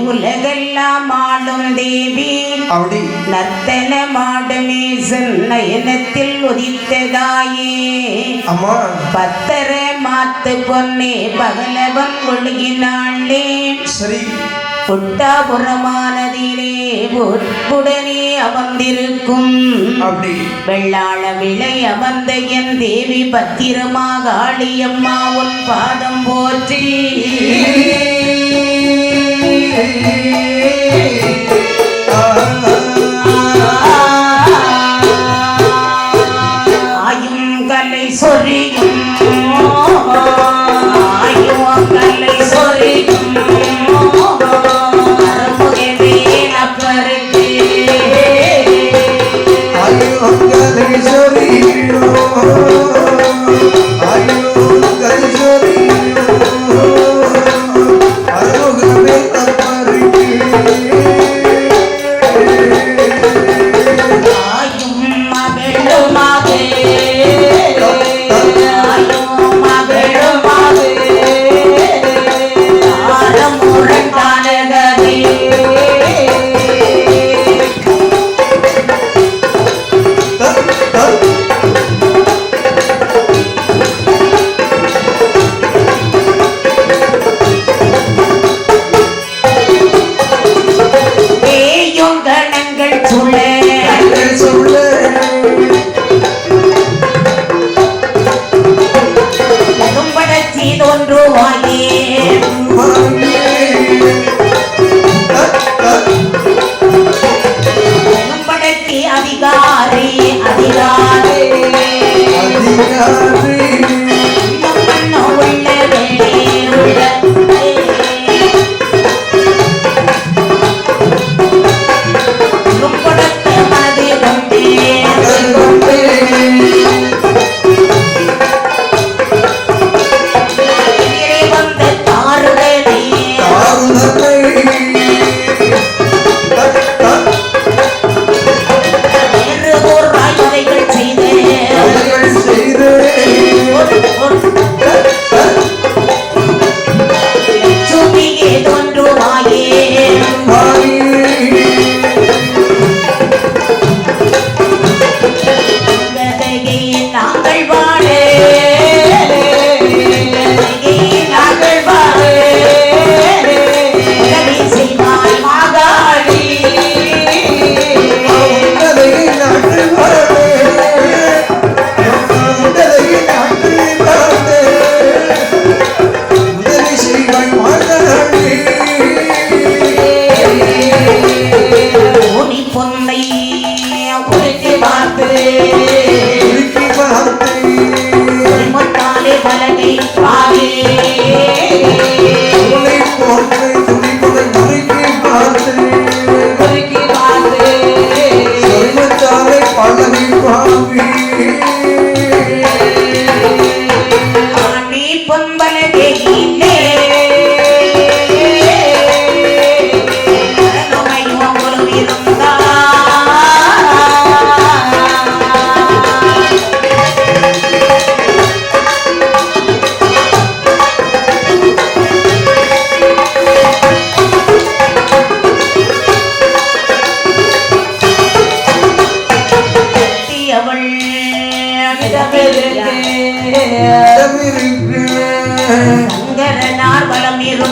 உலகெல்லாம் ஆளும் தேவி நர்த்தன மாடமே நயனத்தில் உதித்ததாயே பத்தர மாத்து பொன்னே பகலவன் ஒழுகினாளே சரி புட்டாபுரமானதிலே உடனே அமர்ந்திருக்கும் வெள்ளாள விளை அமர்ந்த என் தேவி பத்திரமாக ஆளியம்மா உன் பாதம் போற்றி ஆயும் கலை சொரியும் ஆயும் கலை சொரியும் Hey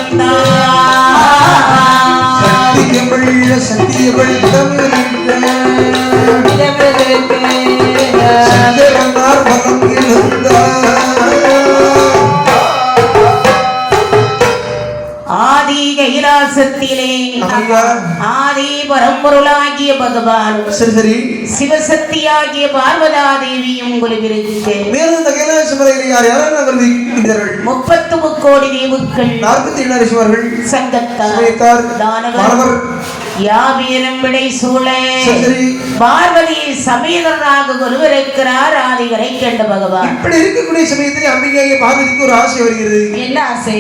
வந்தார் சத்தியவள் ஆதி கைலாசத்திலே ஆதி பரம்பொருளாகிய பகவான் சரி சிவசக்தியாகிய பார்வதா தேவியும் கொலுவிருக்க மேலும் இந்த கைலாச மலையில் யார் யாரும் வருகிறார்கள் 33 கோடி தேவுக்கள் 47 ரிஷிவர்கள் சங்கத்தார் தானவர் யாவீரம் விடை சூழ பார்வதி சமேதனாக ஒருவருக்கிறார் ஆதிகரை கண்ட பகவான். இப்படி இருக்கக்கூடிய சமயத்தில் அம்பிகையை பார்வதிக்கு ஒரு ஆசை வருகிறது. என்ன ஆசை?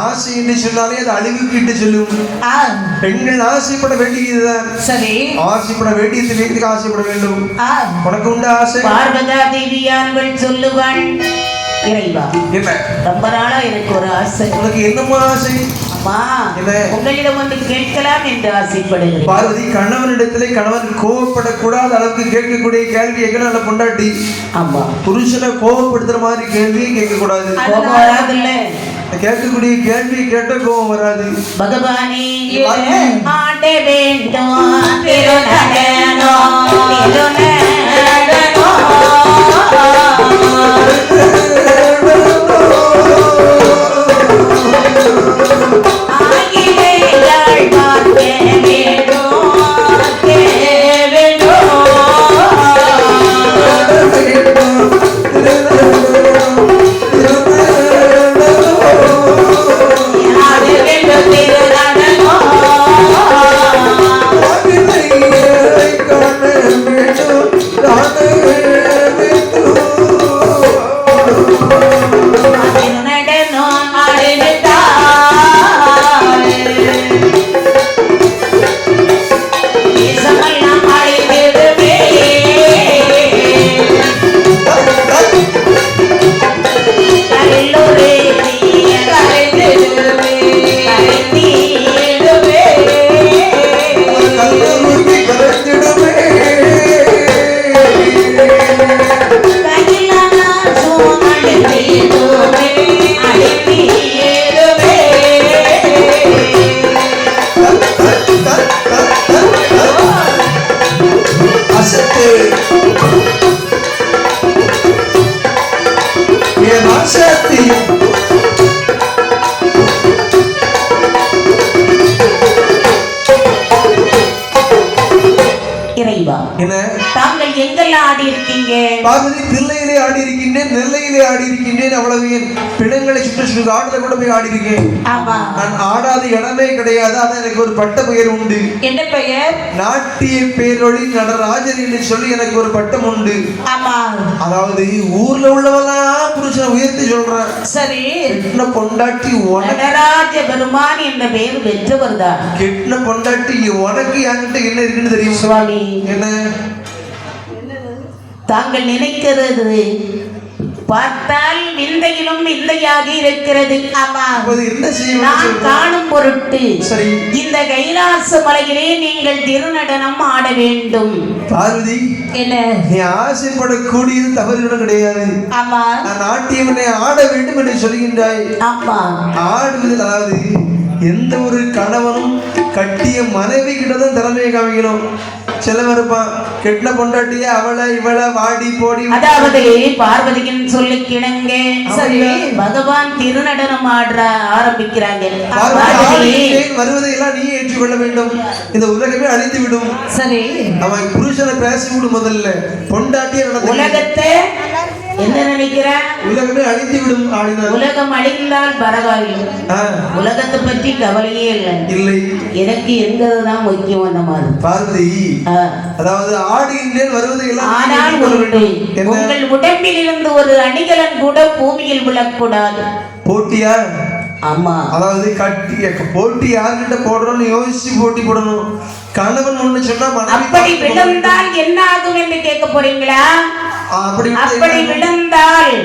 ஆசை என்று சொன்னாலே அது அழிவுக்கு இட்டு சொல்லும். பெண்கள் ஆசைப்பட வேண்டியதுதான். சரி, ஆசைப்பட வேண்டியது வீட்டுக்கு ஆசைப்பட வேண்டும். உனக்கு உண்டு ஆசை? பார்வதா தேவியான்கள் சொல்லுவாள், இறைவா என்ன ரொம்ப நாளா எனக்கு ஒரு ஆசை. உனக்கு என்னமா ஆசை? அம்மா, உங்களிடம் வந்து கேட்கலாம் என்று ஆசைப்படுகிறேன். பார்வதி கணவனிடத்திலே கணவன் கோவப்படக்கூடாத அளவுக்கு கேட்கக்கூடிய கேள்வி எங்கனால பொண்டாட்டி. ஆமா, புருஷனை கோவப்படுத்துற மாதிரி கேள்வியே கேட்கக்கூடாது. கோபம் வராதுல்ல? கேட்கக்கூடிய கேள்வி கேட்ட கோபம் வராது. பகவானே ஆட வேண்டும் திருநடனோ தாங்கள் எங்கெல்லாம் ஆடி இருக்கீங்க? பார்வதி தில்லையிலே ஆடி இருக்கின்றேன், நெல்லையிலே ஆடி இருக்கின்றேன். அவ்வளவு பிணங்களை சுற்றி ஆடுல கூட போய் ஆடி இருக்கேன். நான் ஆடாத இடமே கிடையாது. அதான் எனக்கு ஒரு பட்ட பெயர் உண்டு. என்ன பெயர்? நாட்டிய பேரொளி நடராஜன் என்று சொல்லி எனக்கு ஒரு பட்டம் உண்டு. ஆமா, அதாவது ஊர்ல உள்ளவெல்லாம் புருஷனை உயர்த்தி சொல்றான். சரி, கெட்டின பொண்டாட்டி நடராஜ பெருமான் என்ற பெயர் பெற்றவர் தான். கெட்டின பொண்டாட்டி உனக்கு என்கிட்ட என்ன இருக்குன்னு தெரியும் சுவாமி? என்ன தாங்கள் நினைக்கிறது பார்த்தால் விந்தையிலும் விந்தையாக இருக்கிறது. ஆமா, நான் காணும் பொருட்டு இந்த கைலாச மலையிலே நீங்கள் திருநடனம் ஆட வேண்டும். பார்வதி, என்ன நீ ஆசைப்படக்கூடியது தவறுகளும் கிடையாது. ஆமா, நான் நாட்டியம் ஆட வேண்டும் என்று சொல்கின்றாய். ஆமா, ஆடுவதில் அதாவது எந்த ஒரு கணவனும் கட்டிய மனைவி கிட்டதான் திறமையை காமிக்கணும். சிலவன் இருப்பான், கெட்டின பொண்டாட்டிய அவளை இவளை வாடி போடி. அதாவது பார்வதியின் சொல்லி கிணங்க சரி பகவான் திருநடனம் ஆடுற ஆரம்பிக்கிறாங்க. வருவதையெல்லாம் நீ ஏற்றுக்கொள்ள வேண்டும். இந்த உலகமே அழிந்து விடும். சரி, அவன் புருஷனை பேசி விடும். முதல்ல பொண்டாட்டிய உலகத்தை என்ன நினைக்கிற? உலகமே அழிந்து விடும். உலகம் அழிந்தால் பரவாயில்லை, உலகத்தை பற்றி கவலையே இல்லை. எனக்கு எங்கதான் முக்கியம். அந்த மாதிரி பார்வதி, அதாவது ஆடுகின்றேன் வருவதையெல்லாம். ஆனால் உங்கள் உடம்பில் இருந்து ஒரு அணிகலன் கூட பூமியில் விழக்கூடாது. போட்டியா? ஆமா, அதாவது கட்டிய போட்டி யார்கிட்ட போடுறோம்னு யோசிச்சு போட்டி போடணும். கணவன் ஒண்ணு சொன்னா அப்படி விழுந்தால் என்ன ஆகும் என்று கேட்க போறீங்களா? அப்படி விழுந்தால்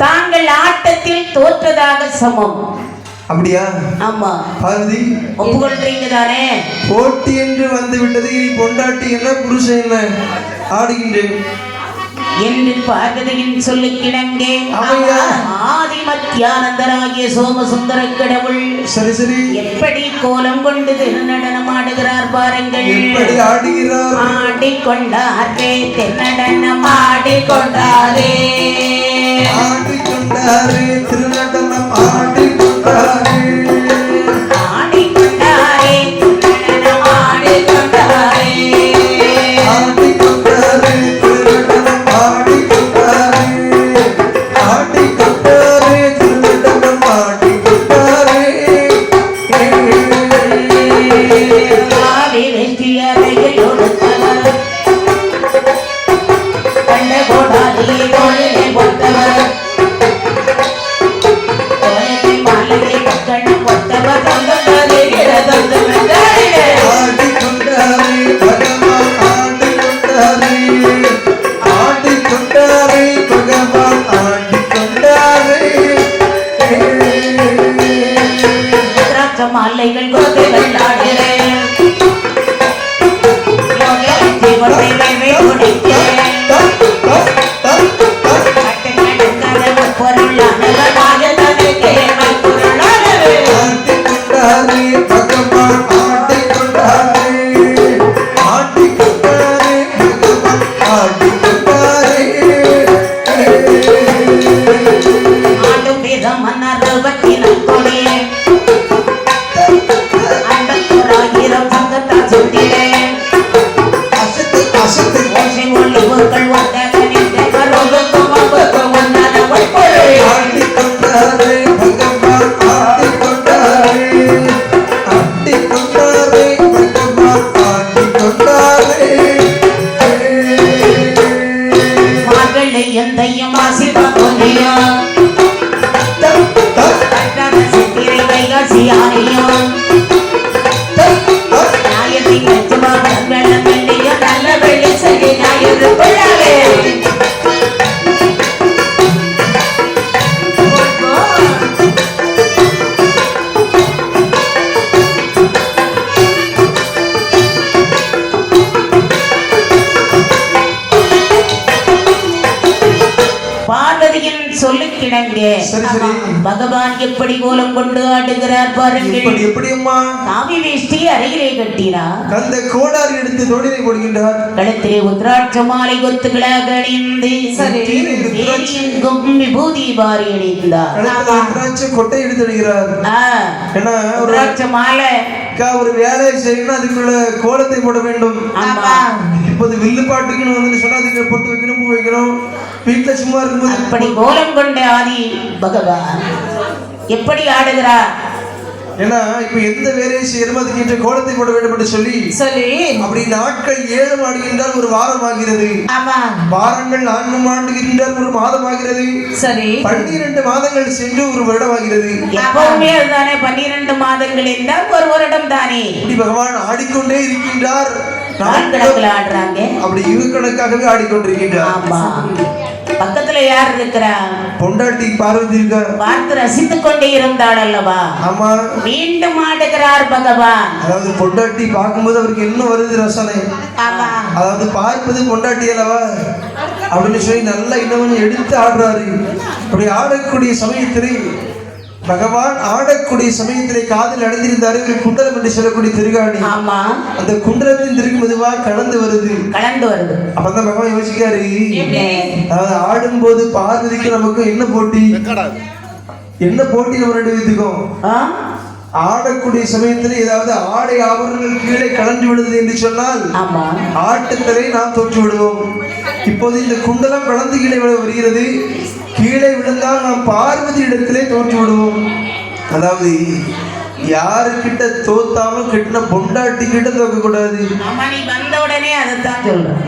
தாங்கள் ஆட்டத்தில் தோற்றதாக சமம். அப்படியா? ஆமா. பார்வதி, ஒப்புக்கொள்றீங்க தானே? போட்டி என்று வந்து விட்டது. பொண்டாட்டி என்ன புருஷன் என்ன ஆடுகின்றேன். என்று பார்வதியின் சொல்லுக்கிடங்கே ஆமையா. ஆதி மத்தியானந்தராகிய சோமசுந்தர கடவுள் சரி சரி எப்படி கோலம் கொண்டு திருநடனம் ஆடுகிறார் பாருங்கள். எப்படி ஆடுகிறார்? ஆடிக்கொண்டாரே திருநடனம் ஆடிக்கொண்டாரே ஆடிக்கொண்டாரே திருநடனம் ஆடிக்கொண்டாரே ஆடிக்கொண்டாரே திருநடனம் ஆடிக்கொண்டாரே ஆடிக்கொண்டாரே திருநடனம் ஆடிக்கொண்டாரே ஆடிக்கொண்டாரே திருநடனம் ஆடிக்கொண்டாரே ஆடி வெற்றியறையில் ஒடுத்தவர் கண்ட கோடாலியை கோழிலை பொறுத்தவர் கோயிலை மாளிகை பக்கணம் பொறுத்தவர் தந்ததே தந்ததே ஆடிக்கொண்டாரே பகவான் ஆடிக்கொண்டாரே ஆடிக்கொண்டாரே பகவான் ஆடிக்கொண்டாரே திராட்ச மாலைகள் கோதைகள் ஆடுகிறேன் ஆடிக்கொண்டாரே பகவான் ஆடிக்கொண்டாரே ஆடிக்கொண்டாரே பகவான் ஆடிக்கொண்டாரே ஆடும் வீரம் மன்னர்வத்தினம் கொடியே அண்டத்துறாயிரம் சங்கத்தால் சுட்டினேன் அசத்து அசத்து ஓசை ஒளி ஊர்கள் வந்த கணிந்த கரோகம் அம்பகம் ஒன்னான ஒப்பொரு ஆடிக்கொண்டாரே பகவான் ஆடிக்கொண்டாரே ஆடிக்கொண்டாரே பகவான் ஆடிக்கொண்டாரே மார்களை எந்தையும் வாசிப்ப கொண்டியும் கட்டாத சித்திரை வைகாசியாரையும் நியாயத்தின் லட்சமாக வெள்ளம் நல்ல வெள்ளி சரி ஞாயிறு கொள்ளாவே பார்வதியின் சொல்லுக்கிடங்கே சரி, சரி. பகவான் எப்படி கோலம் கொண்டு ஆடுகிறார் பாருங்கள். இப்படி எப்படி அம்மா காவி வேஷ்டி அருகிலே கட்டினார், கந்த கோடாரி எடுத்து தோழினை போடுகின்றார். கழுத்திலே உத்ராட்ச மாலை கொத்துகளாக அணிந்து எங்கும் விபூதி பாரி அணிந்தார். கழுத்துல உத்ராட்ச கொட்டை எடுத்து அணிகிறார். ஏன்னா ஒரு உத்ராட்ச மாலை ஒரு வேலை செய்யணும், அதுக்குள்ள கோலத்தை போட வேண்டும். ஆமா. இப்போது வில்லு பாட்டுக்குன்னு வந்து சொன்னா அதுக்கு பொட்டு வைக்கணும், பூ வைக்கணும். வீட்டுல சும்மா இருக்கும்போது அப்படி கோலம் கொண்ட ஆதி பகவான் எப்படி ஆடுகிறார். ஏன்னா இப்ப எந்த வேலையை செய்யணுமோ அதுக்கு இன்று கோலத்தை போட வேண்டும் என்று சொல்லி அப்படி நாட்கள் 7 ஆடுகின்றால் ஒரு வாரம் ஆகிறது. வாரங்கள் 4 ஆண்டுகின்றால் ஒரு மாதம் ஆகிறது. சரி, 12 மாதங்கள் சென்று ஒரு வருடம் ஆகிறது. எப்பவுமே அதுதானே 12 மாதங்கள் என்றால் ஒரு வருடம் தானே. இப்படி பகவான் ஆடிக்கொண்டே இருக்கின்றார். கணக்கில் ஆடுறாங்க, அப்படி யுக கணக்காகவே ஆடிக்கொண்டிருக்கின்றார். ஆமா. பக்கத்துல யார் இருக்கிறா? பொண்டாட்டி பார்வதி இருக்க பார்த்து ரசித்துக் கொண்டே இருந்தாள் அல்லவா. ஆமா. மீண்டும் ஆடுகிறார் பகவான். அதாவது பொண்டாட்டி பார்க்கும்போது அவருக்கு என்ன வருது ரசனை. அதாவது பார்ப்பது பொண்டாட்டி அல்லவா அப்படின்னு சொல்லி நல்லா இன்னும் எடுத்து ஆடுறாரு. அப்படி ஆடக்கூடிய சமயத்திலே பகவான் ஆடக்கூடிய சமயத்திலே காதில் அடைந்திருந்தாரு ஒரு குண்டலம் என்று சொல்லக்கூடிய திருகாணி. ஆமா. அந்த குண்டலத்தின் திருக்கு மெதுவா கலந்து வருது. அப்பதான் பகவான் யோசிக்காரு, அதாவது ஆடும் போது பார்வதிக்கு நமக்கு என்ன போட்டி, என்ன போட்டி நம்ம 2 பேத்துக்கும். ஆடக்கூடிய சமயத்தில் ஏதாவது ஆடை ஆபரணங்கள் கீழே கலந்து விடுது என்று சொன்னால் ஆட்டத்திலே நாம் தோற்று விடுவோம். இப்போது இந்த குண்டலம் கலந்து கீழே வருகிறது, கீழே விழுந்தால் நாம் பார்வதி இடத்திலே தோற்று விடுவோம். அதாவது யாருக்கிட்ட தோத்தாலும் கிட்ட பொண்டாட்டி கிட்ட தோக்க கூடாது. வந்த உடனே அதைத்தான் சொல்றேன்.